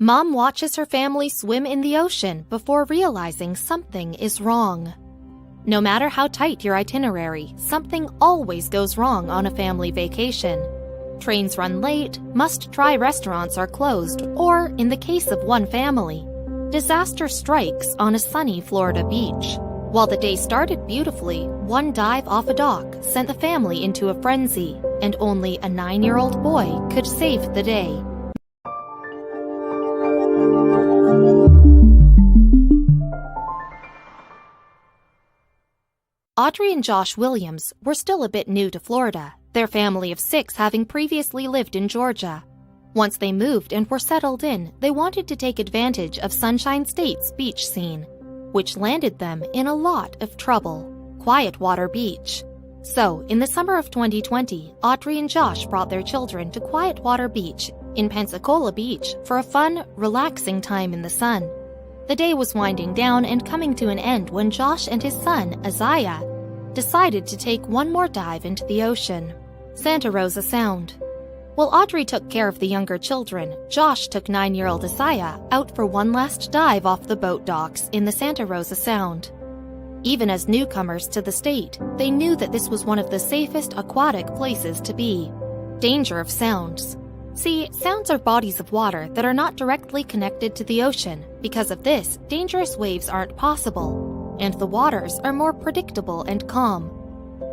Mom watches her family swim in the ocean before realizing something is wrong. No matter how tight your itinerary, something always goes wrong on a family vacation. Trains run late, must-try restaurants are closed, or, in the case of one family, disaster strikes on a sunny Florida beach. While the day started beautifully, one dive off a dock sent the family into a frenzy, and only a 9-year-old boy could save the day. Audrey and Josh Williams were still a bit new to Florida, their family of 6 having previously lived in Georgia. Once they moved and were settled in, they wanted to take advantage of Sunshine State's beach scene, which landed them in a lot of trouble: Quiet Water Beach. So, in the summer of 2020, Audrey and Josh brought their children to Quiet Water Beach in Pensacola Beach for a fun, relaxing time in the sun. The day was winding down and coming to an end when Josh and his son, Isaiah, decided to take one more dive into the ocean. Santa Rosa Sound. While Audrey took care of the younger children, Josh took 9-year-old Isaiah out for one last dive off the boat docks in the Santa Rosa Sound. Even as newcomers to the state, they knew that this was one of the safest aquatic places to be. Danger of sounds. See, sounds are bodies of water that are not directly connected to the ocean. Because of this, dangerous waves aren't possible, and the waters are more predictable and calm.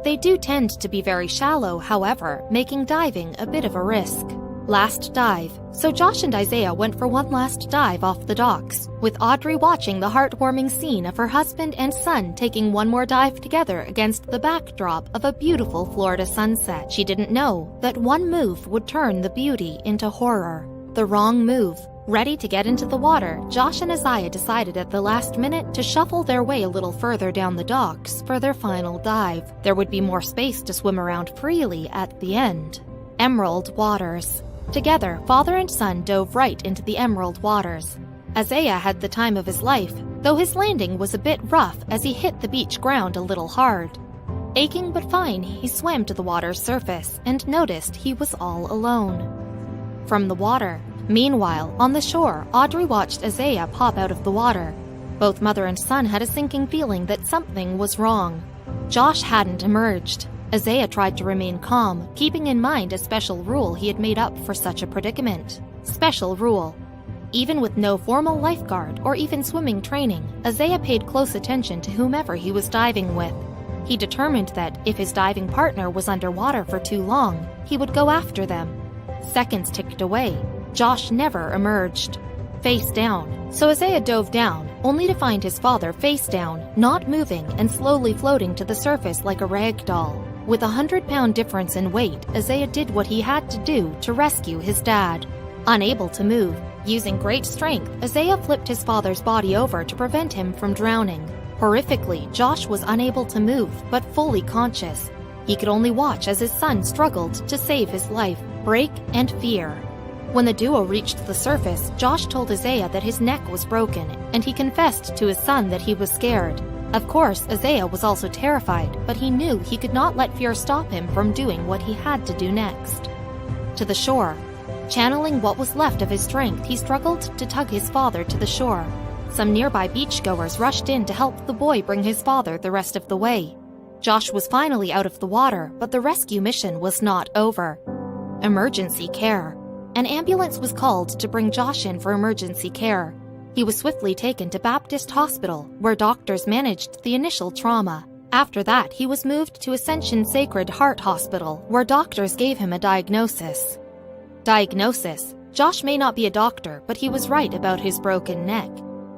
They do tend to be very shallow, however, making diving a bit of a risk. Last dive. So Josh and Isaiah went for one last dive off the docks, with Audrey watching the heartwarming scene of her husband and son taking one more dive together against the backdrop of a beautiful Florida sunset. She didn't know that one move would turn the beauty into horror. The wrong move. Ready to get into the water, Josh and Isaiah decided at the last minute to shuffle their way a little further down the docks for their final dive. There would be more space to swim around freely at the end. Emerald waters. Together, father and son dove right into the emerald waters. Isaiah had the time of his life, though his landing was a bit rough as he hit the beach ground a little hard. Aching but fine, he swam to the water's surface and noticed he was all alone. From the water. Meanwhile, on the shore, Audrey watched Isaiah pop out of the water. Both mother and son had a sinking feeling that something was wrong. Josh hadn't emerged. Isaiah tried to remain calm, keeping in mind a special rule he had made up for such a predicament. Special rule. Even with no formal lifeguard or even swimming training, Isaiah paid close attention to whomever he was diving with. He determined that if his diving partner was underwater for too long, he would go after them. Seconds ticked away. Josh never emerged. Face down. So Isaiah dove down, only to find his father face down, not moving and slowly floating to the surface like a rag doll. With a 100-pound difference in weight, Isaiah did what he had to do to rescue his dad. Unable to move, using great strength, Isaiah flipped his father's body over to prevent him from drowning. Horrifically, Josh was unable to move, but fully conscious. He could only watch as his son struggled to save his life, break, and fear. When the duo reached the surface, Josh told Isaiah that his neck was broken, and he confessed to his son that he was scared. Of course, Isaiah was also terrified, but he knew he could not let fear stop him from doing what he had to do next. To the shore. Channeling what was left of his strength, he struggled to tug his father to the shore. Some nearby beachgoers rushed in to help the boy bring his father the rest of the way. Josh was finally out of the water, but the rescue mission was not over. Emergency care. An ambulance was called to bring Josh in for emergency care. He was swiftly taken to Baptist Hospital, where doctors managed the initial trauma. After that, he was moved to Ascension Sacred Heart Hospital, where doctors gave him a diagnosis. Josh may not be a doctor, but he was right about his broken neck.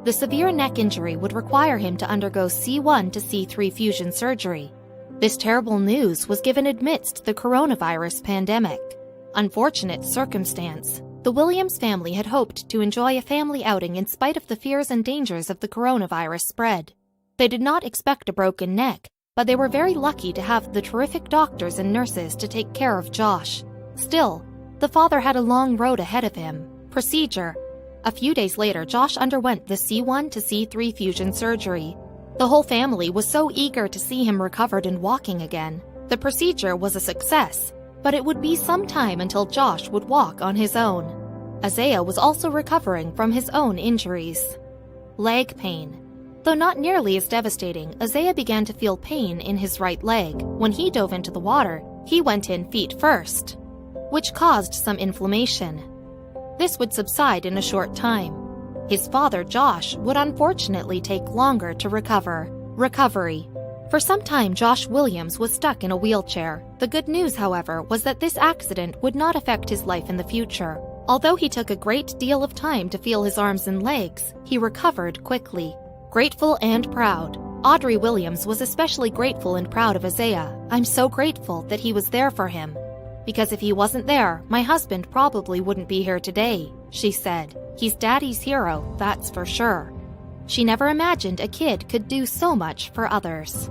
The severe neck injury would require him to undergo C1 to C3 fusion surgery. This terrible news was given amidst the coronavirus pandemic. Unfortunate circumstance. The Williams family had hoped to enjoy a family outing in spite of the fears and dangers of the coronavirus spread. They did not expect a broken neck, but they were very lucky to have the terrific doctors and nurses to take care of Josh. Still, the father had a long road ahead of him. Procedure. A few days later, Josh underwent the C1 to C3 fusion surgery. The whole family was so eager to see him recovered and walking again. The procedure was a success, but it would be some time until Josh would walk on his own. Isaiah was also recovering from his own injuries. Leg pain. Though not nearly as devastating, Isaiah began to feel pain in his right leg. When he dove into the water, he went in feet first, which caused some inflammation. This would subside in a short time. His father, Josh, would unfortunately take longer to recover. Recovery. For some time, Josh Williams was stuck in a wheelchair. The good news, however, was that this accident would not affect his life in the future. Although he took a great deal of time to feel his arms and legs, he recovered quickly. Grateful and proud. Audrey Williams was especially grateful and proud of Isaiah. "I'm so grateful that he was there for him. Because if he wasn't there, my husband probably wouldn't be here today," she said. "He's Daddy's hero, that's for sure." She never imagined a kid could do so much for others.